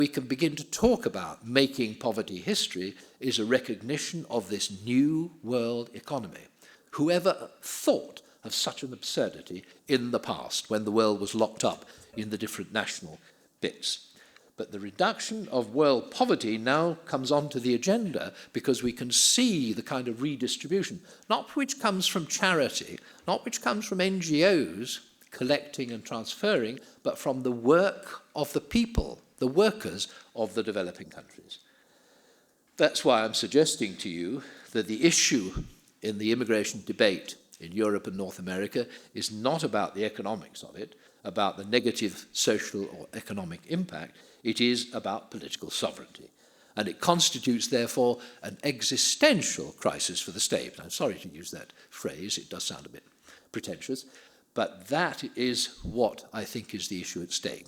we can begin to talk about making poverty history is a recognition of this new world economy. Whoever thought of such an absurdity in the past, when the world was locked up in the different national bits? But the reduction of world poverty now comes onto the agenda because we can see the kind of redistribution, not which comes from charity, not which comes from NGOs collecting and transferring, but from the work of the people, the workers of the developing countries. That's why I'm suggesting to you that the issue in the immigration debate in Europe and North America is not about the economics of it, about the negative social or economic impact. It is about political sovereignty. And it constitutes, therefore, an existential crisis for the state. I'm sorry to use that phrase, it does sound a bit pretentious, but that is what I think is the issue at stake.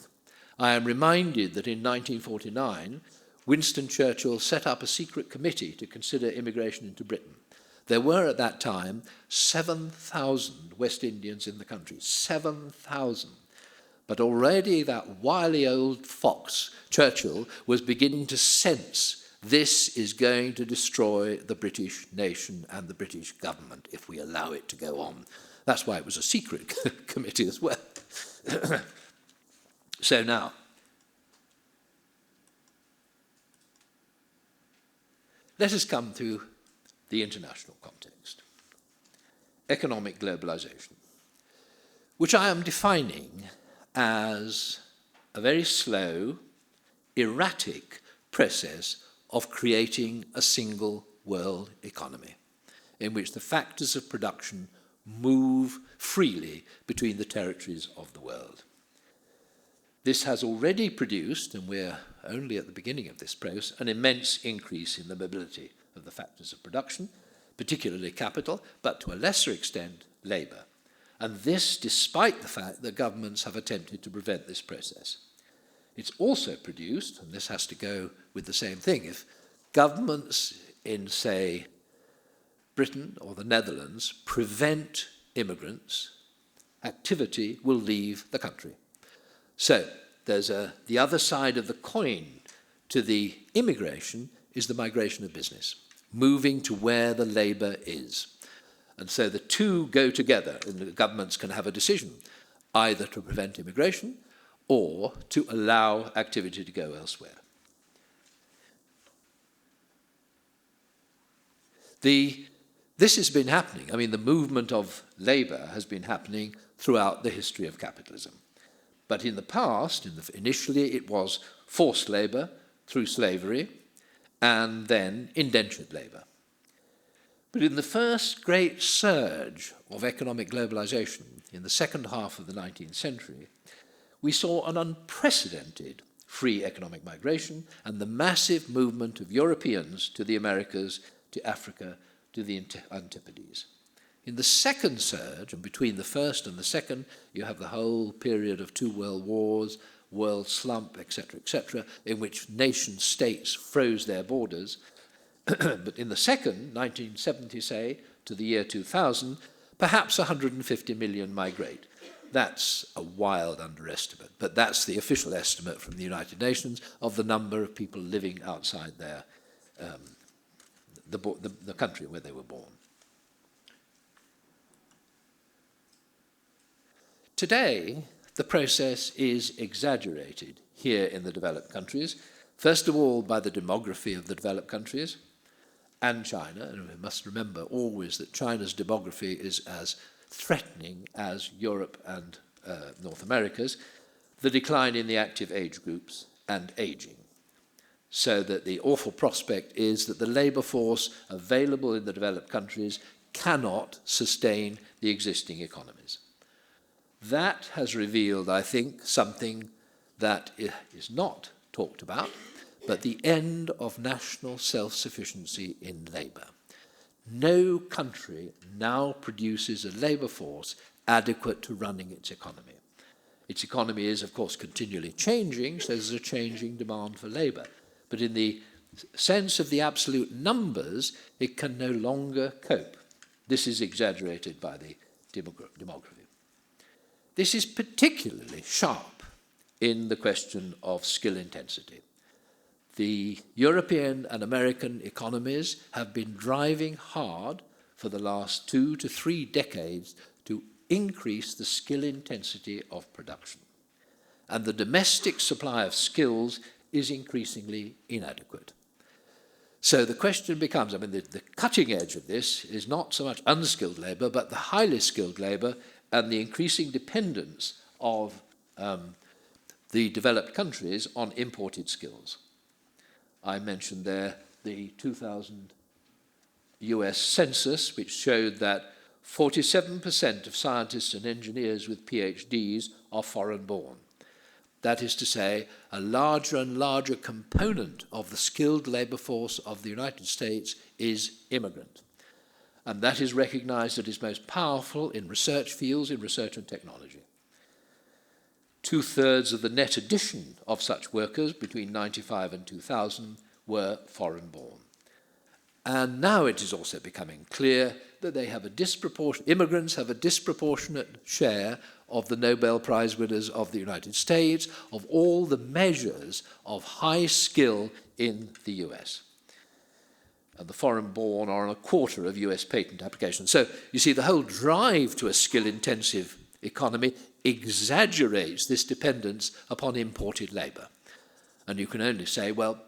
I am reminded that in 1949, Winston Churchill set up a secret committee to consider immigration into Britain. There were at that time 7,000 West Indians in the country, 7,000. But already that wily old fox, Churchill, was beginning to sense this is going to destroy the British nation and the British government if we allow it to go on. That's why it was a secret committee as well. So now, let us come to the international context. Economic globalization, which I am defining as a very slow, erratic process of creating a single world economy in which the factors of production move freely between the territories of the world. This has already produced, and we're only at the beginning of this process, an immense increase in the mobility of the factors of production, particularly capital, but to a lesser extent, labour. And this despite the fact that governments have attempted to prevent this process. It's also produced, and this has to go with the same thing, if governments in, say, Britain or the Netherlands prevent immigrants, activity will leave the country. So there's the other side of the coin to the immigration is the migration of business, moving to where the labour is. And so the two go together, and the governments can have a decision either to prevent immigration or to allow activity to go elsewhere. This has been happening. I mean, the movement of labour has been happening throughout the history of capitalism. But in the past, initially it was forced labour through slavery and then indentured labour. But in the first great surge of economic globalization in the second half of the 19th century, we saw an unprecedented free economic migration and the massive movement of Europeans to the Americas, to Africa, to the Antipodes. In the second surge, and between the first and the second, you have the whole period of 2 world wars, world slump, etc., in which nation-states froze their borders. But in the second, 1970, say, to the year 2000, perhaps 150 million migrate. That's a wild underestimate, but that's the official estimate from the United Nations of the number of people living outside their, the country where they were born. Today, the process is exaggerated here in the developed countries, first of all by the demography of the developed countries and China, and we must remember always that China's demography is as threatening as Europe and North America's, the decline in the active age groups and aging. So that the awful prospect is that the labour force available in the developed countries cannot sustain the existing economies. That has revealed, I think, something that is not talked about, but the end of national self-sufficiency in labour. No country now produces a labour force adequate to running its economy. Its economy is, of course, continually changing, so there's a changing demand for labour. But in the sense of the absolute numbers, it can no longer cope. This is exaggerated by the demography. This is particularly sharp in the question of skill intensity. The European and American economies have been driving hard for the last 2 to 3 decades to increase the skill intensity of production. And the domestic supply of skills is increasingly inadequate. So the question becomes, the cutting edge of this is not so much unskilled labour, but the highly skilled labour and the increasing dependence of the developed countries on imported skills. I mentioned there the 2000 US census, which showed that 47% of scientists and engineers with PhDs are foreign-born. That is to say, a larger and larger component of the skilled labour force of the United States is immigrant. And that is recognised as most powerful in research fields, in research and technology. 2/3 of the net addition of such workers between 1995 and 2000 were foreign-born. And now it is also becoming clear that immigrants have a disproportionate share of the Nobel Prize winners of the United States, of all the measures of high skill in the US. And the foreign-born are on 1/4 of US patent applications. So you see, the whole drive to a skill-intensive economy exaggerates this dependence upon imported labour. And you can only say, well,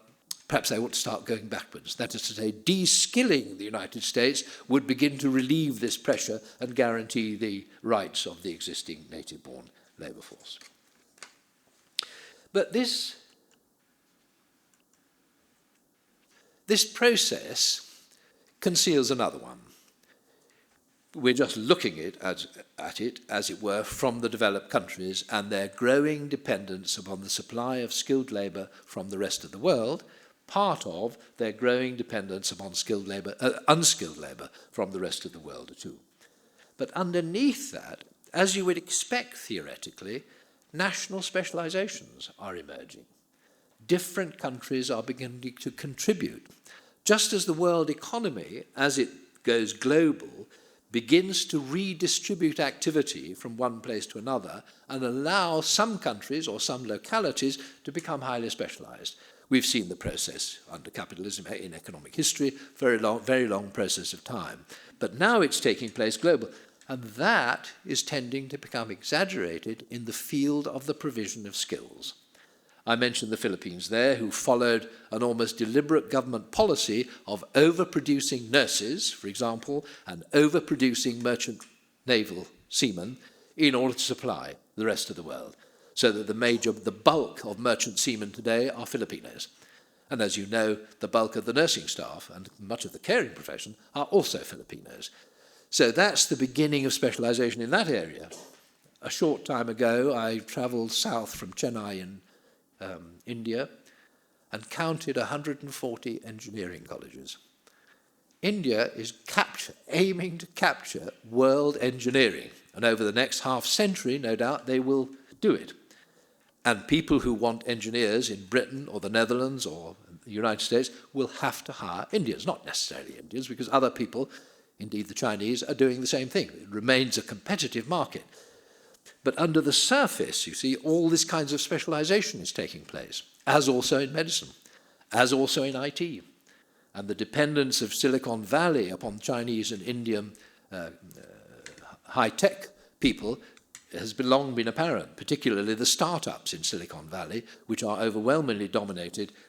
perhaps they ought to start going backwards. That is to say, de-skilling the United States would begin to relieve this pressure and guarantee the rights of the existing native-born labour force. But this process conceals another one. We're just looking at it, as it were, from the developed countries and their growing dependence upon the supply of skilled labour from the rest of the world, part of their growing dependence upon unskilled labour from the rest of the world too. But underneath that, as you would expect theoretically, national specialisations are emerging. Different countries are beginning to contribute. Just as the world economy, as it goes global, begins to redistribute activity from one place to another and allow some countries or some localities to become highly specialised. We've seen the process under capitalism in economic history, very long process of time. But now it's taking place global. And that is tending to become exaggerated in the field of the provision of skills. I mentioned the Philippines there, who followed an almost deliberate government policy of overproducing nurses, for example, and overproducing merchant naval seamen in order to supply the rest of the world, so that the bulk of merchant seamen today are Filipinos. And as you know, the bulk of the nursing staff and much of the caring profession are also Filipinos. So that's the beginning of specialisation in that area. A short time ago, I travelled south from Chennai in India and counted 140 engineering colleges. India is aiming to capture world engineering, and over the next half century, no doubt, they will do it. And people who want engineers in Britain or the Netherlands or the United States will have to hire Indians, not necessarily Indians, because other people, indeed the Chinese, are doing the same thing. It remains a competitive market. But under the surface, you see, all this kinds of specialisation is taking place, as also in medicine, as also in IT. And the dependence of Silicon Valley upon Chinese and Indian high-tech people has long been apparent, particularly the startups in Silicon Valley, which are overwhelmingly dominated